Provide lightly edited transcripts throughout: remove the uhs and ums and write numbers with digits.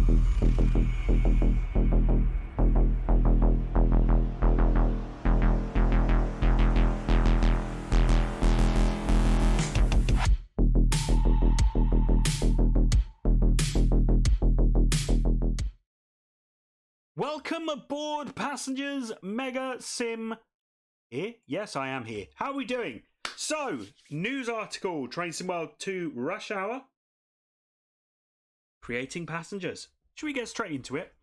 Welcome aboard, passengers. Mega Sim here. Yes, I am here. How are we doing? So, news article, Train Sim World 2 Rush Hour. Creating passengers. Should we get straight into it?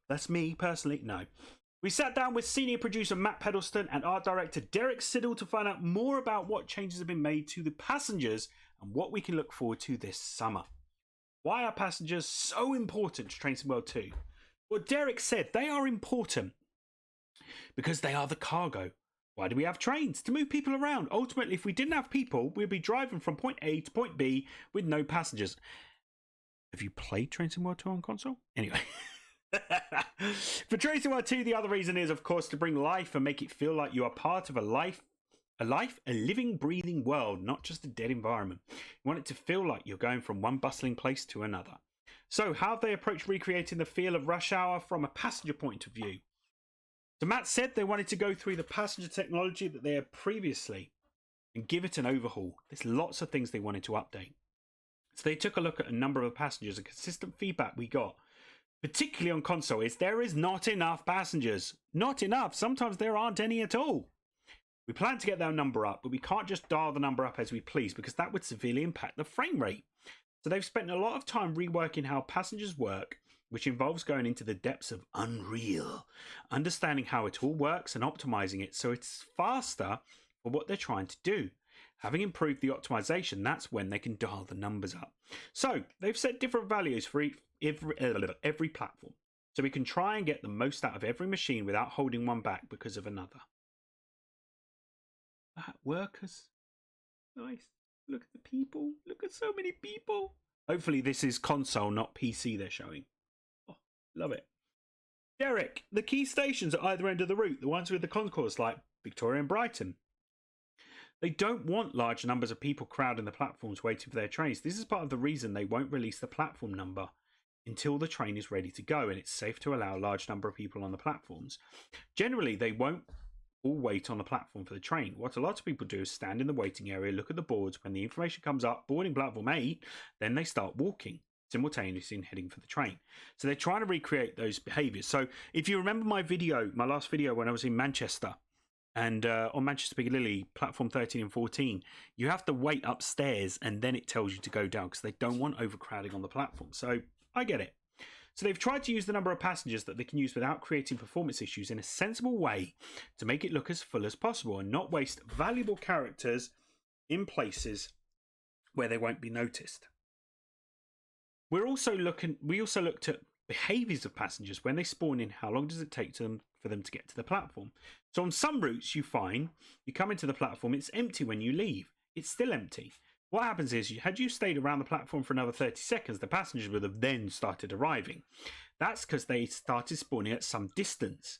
That's me personally, no. We sat down with senior producer Matt Pedalston and art director Derek Siddle to find out more about what changes have been made to the passengers and what we can look forward to this summer. Why are passengers so important to Train Sim World 2? Well, Derek said they are important because they are the cargo. Why do we have trains? To move people around. Ultimately, if we didn't have people, we'd be driving from point A to point B with no passengers. Have you played Train Sim World 2 on console? Anyway. For Train Sim World 2, the other reason is, of course, to bring life and make it feel like you are part of a living, breathing world, not just a dead environment. You want it to feel like you're going from one bustling place to another. So, how have they approached recreating the feel of Rush Hour from a passenger point of view? So, Matt said they wanted to go through the passenger technology that they had previously and give it an overhaul. There's lots of things they wanted to update. So, they took a look at a number of passengers, and consistent feedback we got, particularly on console, is there is not enough passengers. Not enough. Sometimes there aren't any at all. We plan to get that number up, but we can't just dial the number up as we please because that would severely impact the frame rate. So they've spent a lot of time reworking how passengers work, which involves going into the depths of Unreal, understanding how it all works and optimizing it so it's faster for what they're trying to do. Having improved the optimization, that's when they can dial the numbers up. So they've set different values for every platform, so we can try and get the most out of every machine without holding one back because of another. Workers, nice. Look at the people. Look at so many people. Hopefully this is console, not PC they're showing. Oh, love it. Derek, the key stations at either end of the route, the ones with the concourse like Victoria and Brighton. They don't want large numbers of people crowding the platforms waiting for their trains. This is part of the reason they won't release the platform number until the train is ready to go and it's safe to allow a large number of people on the platforms. Generally, they won't all wait on the platform for the train. What a lot of people do is stand in the waiting area, look at the boards. When the information comes up, boarding platform 8, then they start walking simultaneously and heading for the train. So they're trying to recreate those behaviours. So if you remember my last video when I was in Manchester and on Manchester Piccadilly, platform 13 and 14, you have to wait upstairs and then it tells you to go down because they don't want overcrowding on the platform. So I get it. So they've tried to use the number of passengers that they can use without creating performance issues in a sensible way to make it look as full as possible and not waste valuable characters in places where they won't be noticed. We also looked at behaviours of passengers when they spawn in. How long does it take for them to get to the platform? So on some routes you find you come into the platform, it's empty when you leave. It's still empty. What happens is, had you stayed around the platform for another 30 seconds, the passengers would have then started arriving. That's because they started spawning at some distance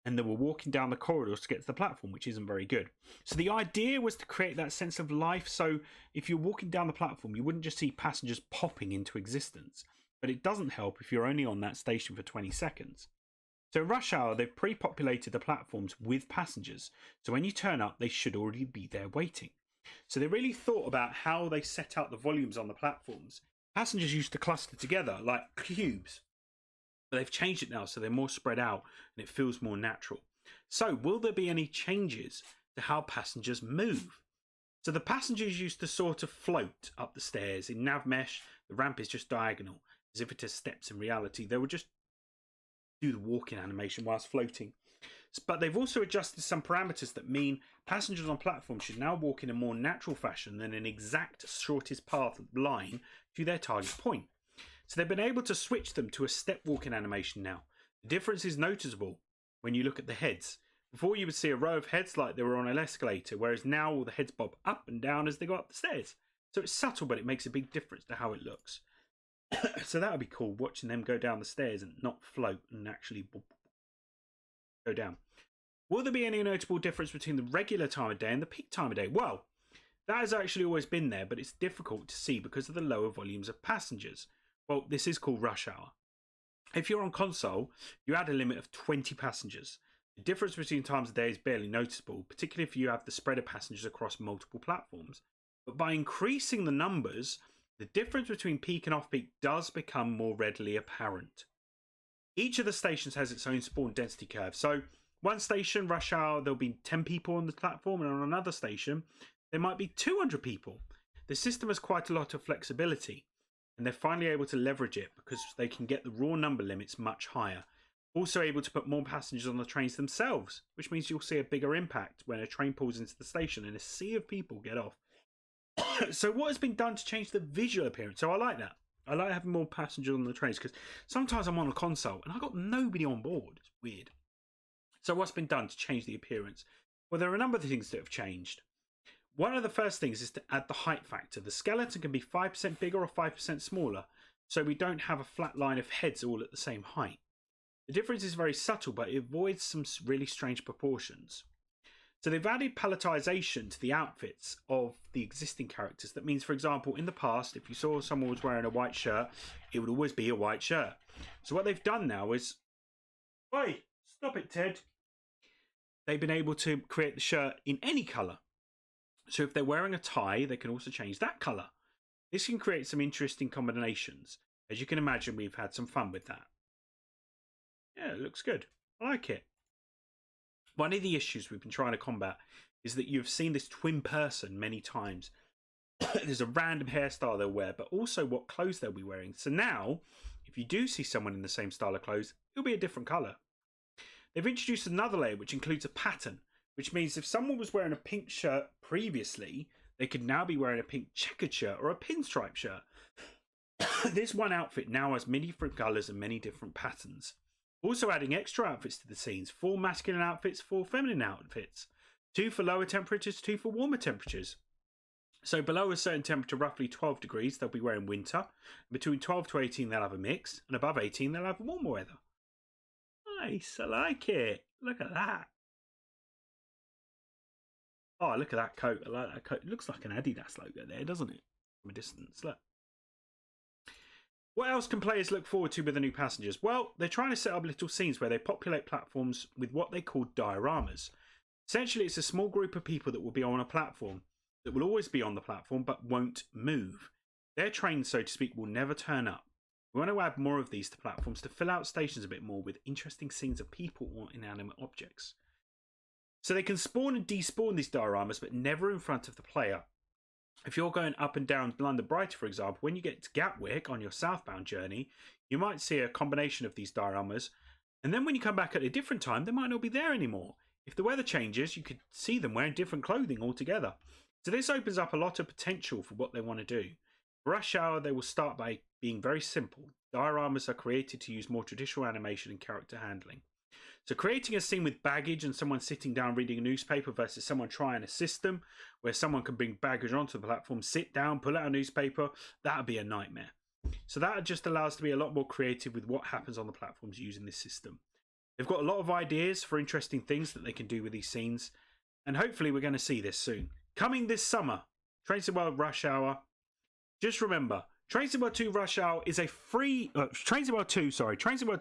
and they were walking down the corridors to get to the platform, which isn't very good. So the idea was to create that sense of life. So if you're walking down the platform, you wouldn't just see passengers popping into existence. But it doesn't help if you're only on that station for 20 seconds. So Rush Hour, they've pre-populated the platforms with passengers. So when you turn up, they should already be there waiting. So they really thought about how they set out the volumes on the platforms. Passengers used to cluster together like cubes, but they've changed it now so they're more spread out and it feels more natural. So will there be any changes to how passengers move? So the passengers used to sort of float up the stairs. In NavMesh, the ramp is just diagonal, as if it has steps. In reality, they would just do the walking animation whilst floating. But they've also adjusted some parameters that mean passengers on platforms should now walk in a more natural fashion than an exact shortest path line to their target point. So they've been able to switch them to a step walking animation now. The difference is noticeable when you look at the heads. Before you would see a row of heads like they were on an escalator, whereas now all the heads bob up and down as they go up the stairs. So it's subtle, but it makes a big difference to how it looks. So that would be cool, watching them go down the stairs and not float and actually go down. Will there be any notable difference between the regular time of day and the peak time of day? Well, that has actually always been there, but it's difficult to see because of the lower volumes of passengers. Well, this is called rush hour. If you're on console, you add a limit of 20 passengers. The difference between times of day is barely noticeable, particularly if you have the spread of passengers across multiple platforms. But by increasing the numbers, the difference between peak and off-peak does become more readily apparent. Each of the stations has its own spawn density curve. So one station, rush hour, there'll be 10 people on the platform, and on another station, there might be 200 people. The system has quite a lot of flexibility, and they're finally able to leverage it because they can get the raw number limits much higher. Also able to put more passengers on the trains themselves, which means you'll see a bigger impact when a train pulls into the station and a sea of people get off. So what has been done to change the visual appearance? So I like that. I like having more passengers on the trains because sometimes I'm on a console and I've got nobody on board. It's weird. So what's been done to change the appearance? Well, there are a number of things that have changed. One of the first things is to add the height factor. The skeleton can be 5% bigger or 5% smaller, so we don't have a flat line of heads all at the same height. The difference is very subtle, but it avoids some really strange proportions. So they've added palletization to the outfits of the existing characters. That means, for example, in the past, if you saw someone was wearing a white shirt, it would always be a white shirt. So what they've done now is... Oi, stop it, Ted. They've been able to create the shirt in any colour. So if they're wearing a tie, they can also change that colour. This can create some interesting combinations. As you can imagine, we've had some fun with that. Yeah, it looks good. I like it. One of the issues we've been trying to combat is that you've seen this twin person many times. There's a random hairstyle they'll wear, but also what clothes they'll be wearing. So now, if you do see someone in the same style of clothes, it'll be a different colour. They've introduced another layer which includes a pattern, which means if someone was wearing a pink shirt previously, they could now be wearing a pink checkered shirt or a pinstripe shirt. This one outfit now has many different colours and many different patterns. Also adding extra outfits to the scenes, 4 masculine outfits, 4 feminine outfits, 2 for lower temperatures, 2 for warmer temperatures. So below a certain temperature, roughly 12 degrees, they'll be wearing winter. Between 12 to 18, they'll have a mix. And above 18, they'll have warmer weather. Nice, I like it. Look at that. Oh, look at that coat. I like that coat. It looks like an Adidas logo there, doesn't it? From a distance, look. What else can players look forward to with the new passengers? Well, they're trying to set up little scenes where they populate platforms with what they call dioramas. Essentially, it's a small group of people that will be on a platform, that will always be on the platform, but won't move. Their trains, so to speak, will never turn up. We want to add more of these to platforms to fill out stations a bit more with interesting scenes of people or inanimate objects. So they can spawn and despawn these dioramas, but never in front of the player. If you're going up and down London Brighton, for example, when you get to Gatwick on your southbound journey, you might see a combination of these dioramas, and then when you come back at a different time, they might not be there anymore. If the weather changes, you could see them wearing different clothing altogether. So this opens up a lot of potential for what they want to do. For Rush Hour, they will start by being very simple. Dioramas are created to use more traditional animation and character handling. So creating a scene with baggage and someone sitting down reading a newspaper versus someone trying a system where someone can bring baggage onto the platform, sit down, pull out a newspaper, that would be a nightmare. So that just allows to be a lot more creative with what happens on the platforms using this system. They've got a lot of ideas for interesting things that they can do with these scenes, and hopefully we're going to see this soon. Coming this summer, Train Sim World Rush Hour. Just remember, Train Sim World 2 Rush Hour is a free... Train Sim World 2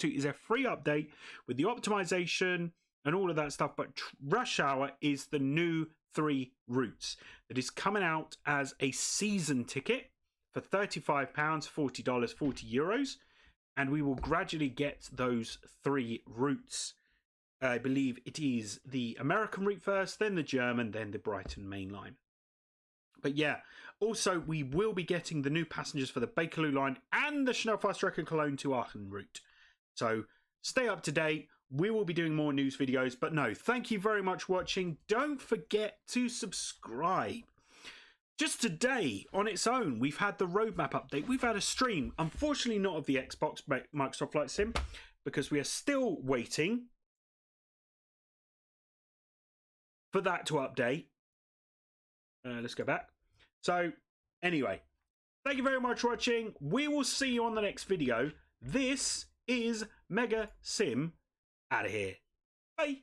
is a free update with the optimization and all of that stuff, but Rush Hour is the new 3 routes that is coming out as a season ticket for £35, $40, 40 euros, and we will gradually get those 3 routes. I believe it is the American route first, then the German, then the Brighton main line. But yeah, also we will be getting the new passengers for the Bakerloo Line and the Schnellfahrstrecke Cologne to Aachen route. So stay up to date. We will be doing more news videos. But no, thank you very much for watching. Don't forget to subscribe. Just today, on its own, we've had the roadmap update. We've had a stream, unfortunately not of the Xbox Microsoft Flight Sim, because we are still waiting for that to update. Let's go back. So, anyway, thank you very much for watching. We will see you on the next video. This is Mega Sim out of here. Bye.